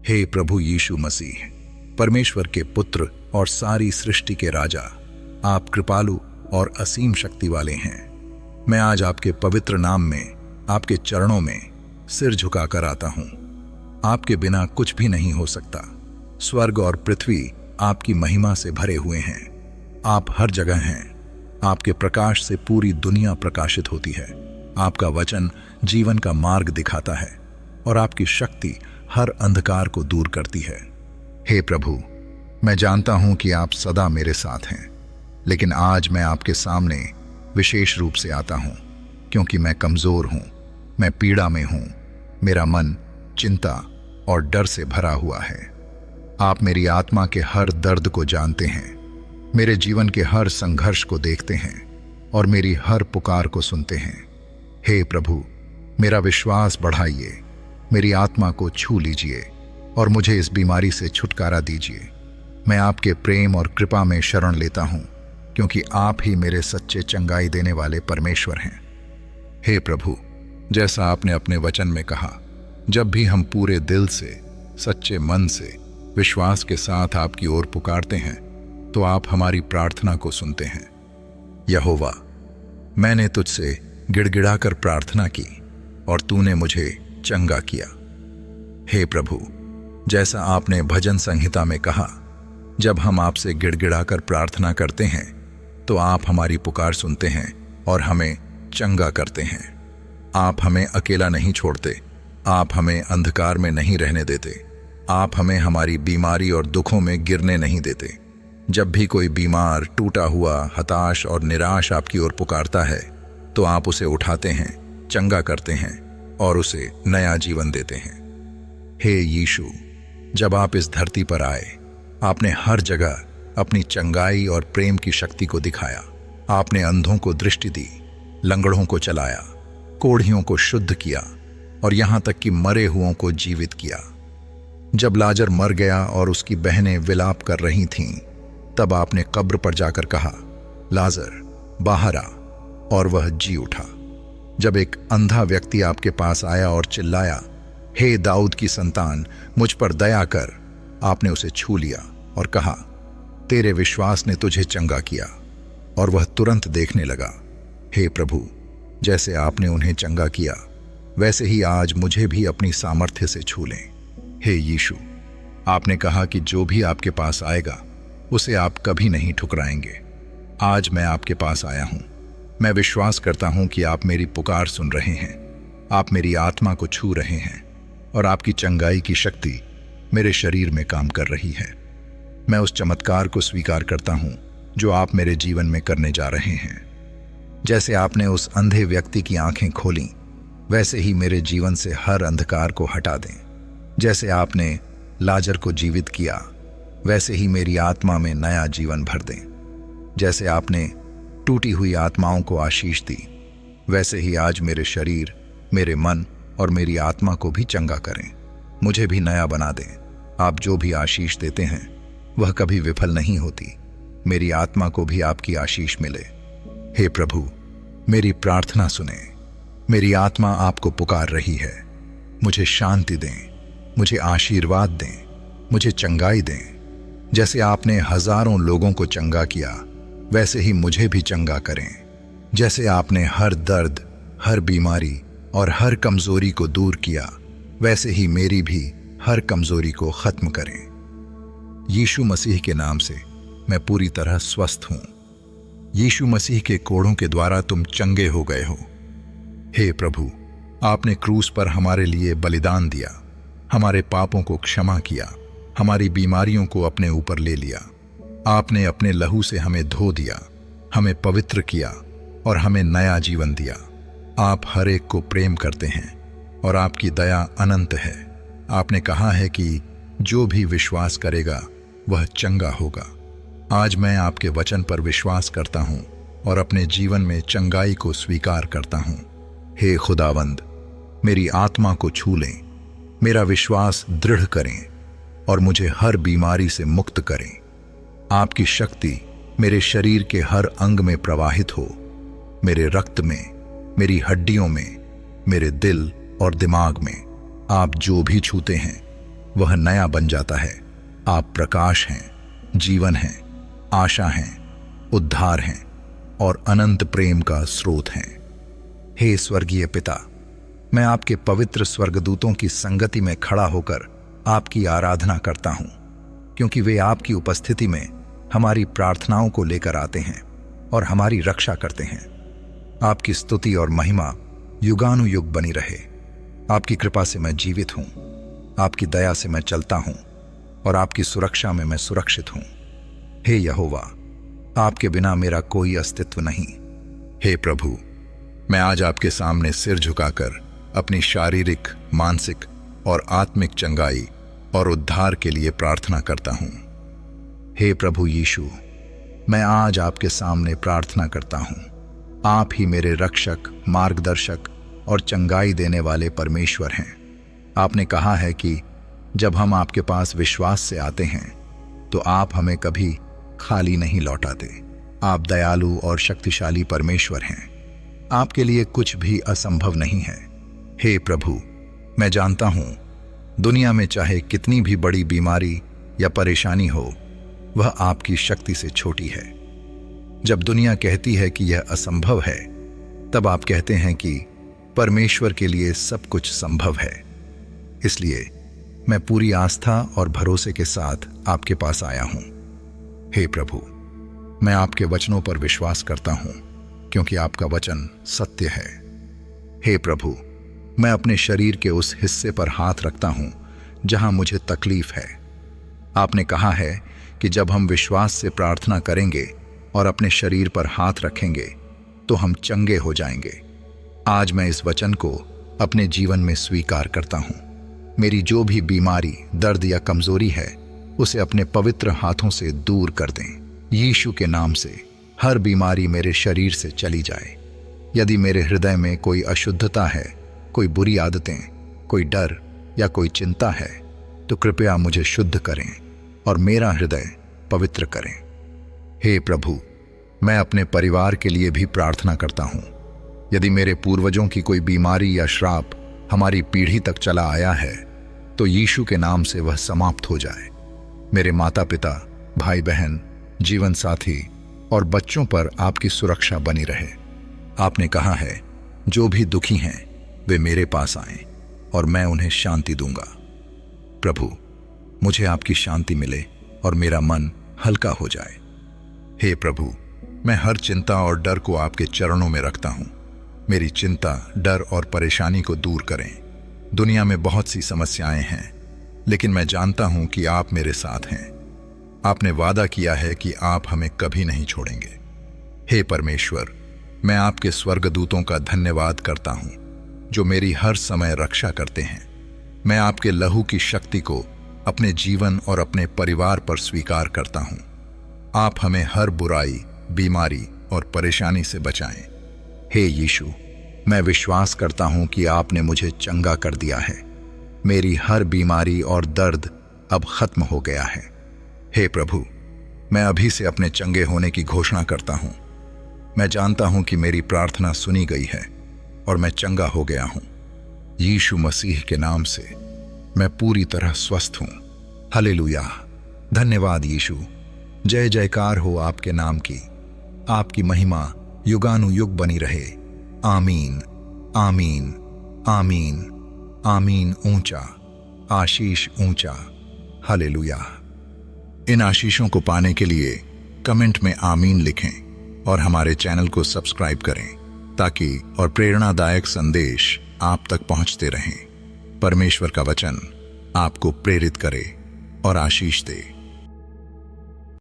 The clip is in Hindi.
हे प्रभु यीशु मसीह, परमेश्वर के पुत्र और सारी सृष्टि के राजा, आप कृपालु और असीम शक्ति वाले हैं। मैं आज आपके पवित्र नाम में, आपके चरणों में सिर झुकाकर आता हूं। आपके बिना कुछ भी नहीं हो सकता। स्वर्ग और पृथ्वी आपकी महिमा से भरे हुए हैं। आप हर जगह हैं। आपके प्रकाश से पूरी दुनिया प्रकाशित होती है। आपका वचन जीवन का मार्ग दिखाता है और आपकी शक्ति हर अंधकार को दूर करती है। हे प्रभु, मैं जानता हूं कि आप सदा मेरे साथ हैं, लेकिन आज मैं आपके सामने विशेष रूप से आता हूं क्योंकि मैं कमजोर हूं, मैं पीड़ा में हूं। मेरा मन चिंता और डर से भरा हुआ है। आप मेरी आत्मा के हर दर्द को जानते हैं, मेरे जीवन के हर संघर्ष को देखते हैं और मेरी हर पुकार को सुनते हैं। हे प्रभु, मेरा विश्वास बढ़ाइए, मेरी आत्मा को छू लीजिए और मुझे इस बीमारी से छुटकारा दीजिए। मैं आपके प्रेम और कृपा में शरण लेता हूं क्योंकि आप ही मेरे सच्चे चंगाई देने वाले परमेश्वर हैं। हे प्रभु, जैसा आपने अपने वचन में कहा, जब भी हम पूरे दिल से, सच्चे मन से, विश्वास के साथ आपकी ओर पुकारते हैं तो आप हमारी प्रार्थना को सुनते हैं। यहोवा, मैंने तुझसे गिड़गिड़ाकर प्रार्थना की और तूने मुझे चंगा किया। हे प्रभु, जैसा आपने भजन संहिता में कहा, जब हम आपसे गिड़गिड़ाकर प्रार्थना करते हैं तो आप हमारी पुकार सुनते हैं और हमें चंगा करते हैं। आप हमें अकेला नहीं छोड़ते, आप हमें अंधकार में नहीं रहने देते, आप हमें हमारी बीमारी और दुखों में गिरने नहीं देते। जब भी कोई बीमार, टूटा हुआ, हताश और निराश आपकी ओर पुकारता है तो आप उसे उठाते हैं, चंगा करते हैं और उसे नया जीवन देते हैं। हे यीशु, जब आप इस धरती पर आए, आपने हर जगह अपनी चंगाई और प्रेम की शक्ति को दिखाया। आपने अंधों को दृष्टि दी, लंगड़ों को चलाया, कोढ़ियों को शुद्ध किया और यहां तक कि मरे हुओं को जीवित किया। जब लाजर मर गया और उसकी बहनें विलाप कर रही थीं, तब आपने कब्र पर जाकर कहा, लाजर बाहर आ, और वह जी उठा। जब एक अंधा व्यक्ति आपके पास आया और चिल्लाया, हे दाऊद की संतान, मुझ पर दया कर, आपने उसे छू लिया और कहा, तेरे विश्वास ने तुझे चंगा किया, और वह तुरंत देखने लगा। हे प्रभु, जैसे आपने उन्हें चंगा किया, वैसे ही आज मुझे भी अपनी सामर्थ्य से छू लें। हे यीशु, आपने कहा कि जो भी आपके पास आएगा उसे आप कभी नहीं ठुकराएंगे। आज मैं आपके पास आया हूं। मैं विश्वास करता हूं कि आप मेरी पुकार सुन रहे हैं, आप मेरी आत्मा को छू रहे हैं और आपकी चंगाई की शक्ति मेरे शरीर में काम कर रही है। मैं उस चमत्कार को स्वीकार करता हूं जो आप मेरे जीवन में करने जा रहे हैं। जैसे आपने उस अंधे व्यक्ति की आंखें खोलीं, वैसे ही मेरे जीवन से हर अंधकार को हटा दें। जैसे आपने लाजर को जीवित किया, वैसे ही मेरी आत्मा में नया जीवन भर दें। जैसे आपने टूटी हुई आत्माओं को आशीष दी, वैसे ही आज मेरे शरीर, मेरे मन और मेरी आत्मा को भी चंगा करें। मुझे भी नया बना दें। आप जो भी आशीष देते हैं वह कभी विफल नहीं होती। मेरी आत्मा को भी आपकी आशीष मिले। हे प्रभु, मेरी प्रार्थना सुने। मेरी आत्मा आपको पुकार रही है। मुझे शांति दें, मुझे आशीर्वाद दें, मुझे चंगाई दें। जैसे आपने हजारों लोगों को चंगा किया, वैसे ही मुझे भी चंगा करें। जैसे आपने हर दर्द, हर बीमारी और हर कमजोरी को दूर किया, वैसे ही मेरी भी हर कमजोरी को खत्म करें। यीशु मसीह के नाम से मैं पूरी तरह स्वस्थ हूं। यीशु मसीह के कोड़ों के द्वारा तुम चंगे हो गए हो। हे प्रभु, आपने क्रूस पर हमारे लिए बलिदान दिया, हमारे पापों को क्षमा किया, हमारी बीमारियों को अपने ऊपर ले लिया। आपने अपने लहू से हमें धो दिया, हमें पवित्र किया और हमें नया जीवन दिया। आप हर एक को प्रेम करते हैं और आपकी दया अनंत है। आपने कहा है कि जो भी विश्वास करेगा वह चंगा होगा। आज मैं आपके वचन पर विश्वास करता हूं और अपने जीवन में चंगाई को स्वीकार करता हूं। हे खुदावंद, मेरी आत्मा को छू लें, मेरा विश्वास दृढ़ करें और मुझे हर बीमारी से मुक्त करें। आपकी शक्ति मेरे शरीर के हर अंग में प्रवाहित हो, मेरे रक्त में, मेरी हड्डियों में, मेरे दिल और दिमाग में। आप जो भी छूते हैं वह नया बन जाता है। आप प्रकाश हैं, जीवन हैं, आशा हैं, उद्धार हैं और अनंत प्रेम का स्रोत हैं। हे स्वर्गीय पिता, मैं आपके पवित्र स्वर्गदूतों की संगति में खड़ा होकर आपकी आराधना करता हूं, क्योंकि वे आपकी उपस्थिति में हमारी प्रार्थनाओं को लेकर आते हैं और हमारी रक्षा करते हैं। आपकी स्तुति और महिमा युगानुयुग बनी रहे। आपकी कृपा से मैं जीवित हूं, आपकी दया से मैं चलता हूं और आपकी सुरक्षा में मैं सुरक्षित हूं। हे यहोवा, आपके बिना मेरा कोई अस्तित्व नहीं। हे प्रभु, मैं आज आपके सामने सिर झुकाकर अपनी शारीरिक, मानसिक और आत्मिक चंगाई और उद्धार के लिए प्रार्थना करता हूं। हे प्रभु यीशु, मैं आज आपके सामने प्रार्थना करता हूं। आप ही मेरे रक्षक, मार्गदर्शक और चंगाई देने वाले परमेश्वर हैं। आपने कहा है कि जब हम आपके पास विश्वास से आते हैं तो आप हमें कभी खाली नहीं लौटाते। आप दयालु और शक्तिशाली परमेश्वर हैं। आपके लिए कुछ भी असंभव नहीं है। हे प्रभु, मैं जानता हूं दुनिया में चाहे कितनी भी बड़ी बीमारी या परेशानी हो, वह आपकी शक्ति से छोटी है। जब दुनिया कहती है कि यह असंभव है, तब आप कहते हैं कि परमेश्वर के लिए सब कुछ संभव है। इसलिए मैं पूरी आस्था और भरोसे के साथ आपके पास आया हूं। हे प्रभु, मैं आपके वचनों पर विश्वास करता हूं, क्योंकि आपका वचन सत्य है। हे प्रभु, मैं अपने शरीर के उस हिस्से पर हाथ रखता हूं जहां मुझे तकलीफ है। आपने कहा है कि जब हम विश्वास से प्रार्थना करेंगे और अपने शरीर पर हाथ रखेंगे तो हम चंगे हो जाएंगे। आज मैं इस वचन को अपने जीवन में स्वीकार करता हूं। मेरी जो भी बीमारी, दर्द या कमजोरी है, उसे अपने पवित्र हाथों से दूर कर दें। यीशु के नाम से हर बीमारी मेरे शरीर से चली जाए। यदि मेरे हृदय में कोई अशुद्धता है, कोई बुरी आदतें, कोई डर या कोई चिंता है, तो कृपया मुझे शुद्ध करें और मेरा हृदय पवित्र करें। हे प्रभु, मैं अपने परिवार के लिए भी प्रार्थना करता हूं। यदि मेरे पूर्वजों की कोई बीमारी या श्राप हमारी पीढ़ी तक चला आया है, तो यीशु के नाम से वह समाप्त हो जाए। मेरे माता पिता, भाई बहन, जीवन साथी और बच्चों पर आपकी सुरक्षा बनी रहे। आपने कहा है, जो भी दुखी हैं वे मेरे पास आएं और मैं उन्हें शांति दूंगा। प्रभु, मुझे आपकी शांति मिले और मेरा मन हल्का हो जाए। हे प्रभु, मैं हर चिंता और डर को आपके चरणों में रखता हूं। मेरी चिंता, डर और परेशानी को दूर करें। दुनिया में बहुत सी समस्याएं हैं, लेकिन मैं जानता हूं कि आप मेरे साथ हैं। आपने वादा किया है कि आप हमें कभी नहीं छोड़ेंगे। हे परमेश्वर, मैं आपके स्वर्गदूतों का धन्यवाद करता हूं, जो मेरी हर समय रक्षा करते हैं। मैं आपके लहू की शक्ति को अपने जीवन और अपने परिवार पर स्वीकार करता हूं। आप हमें हर बुराई, बीमारी और परेशानी से बचाएं। हे यीशु, मैं विश्वास करता हूं कि आपने मुझे चंगा कर दिया है। मेरी हर बीमारी और दर्द अब खत्म हो गया है। हे प्रभु, मैं अभी से अपने चंगे होने की घोषणा करता हूं। मैं जानता हूं कि मेरी प्रार्थना सुनी गई है और मैं चंगा हो गया हूं। यीशु मसीह के नाम से मैं पूरी तरह स्वस्थ हूं। हालेलुया। धन्यवाद यीशु। जय जयकार हो आपके नाम की। आपकी महिमा युगानुयुग बनी रहे। आमीन, आमीन, आमीन, आमीन। ऊंचा, आशीष ऊंचा। हालेलुया। इन आशीषों को पाने के लिए कमेंट में आमीन लिखें और हमारे चैनल को सब्सक्राइब करें, ताकि और प्रेरणादायक संदेश आप तक पहुंचते रहें। परमेश्वर का वचन आपको प्रेरित करे और आशीष दे।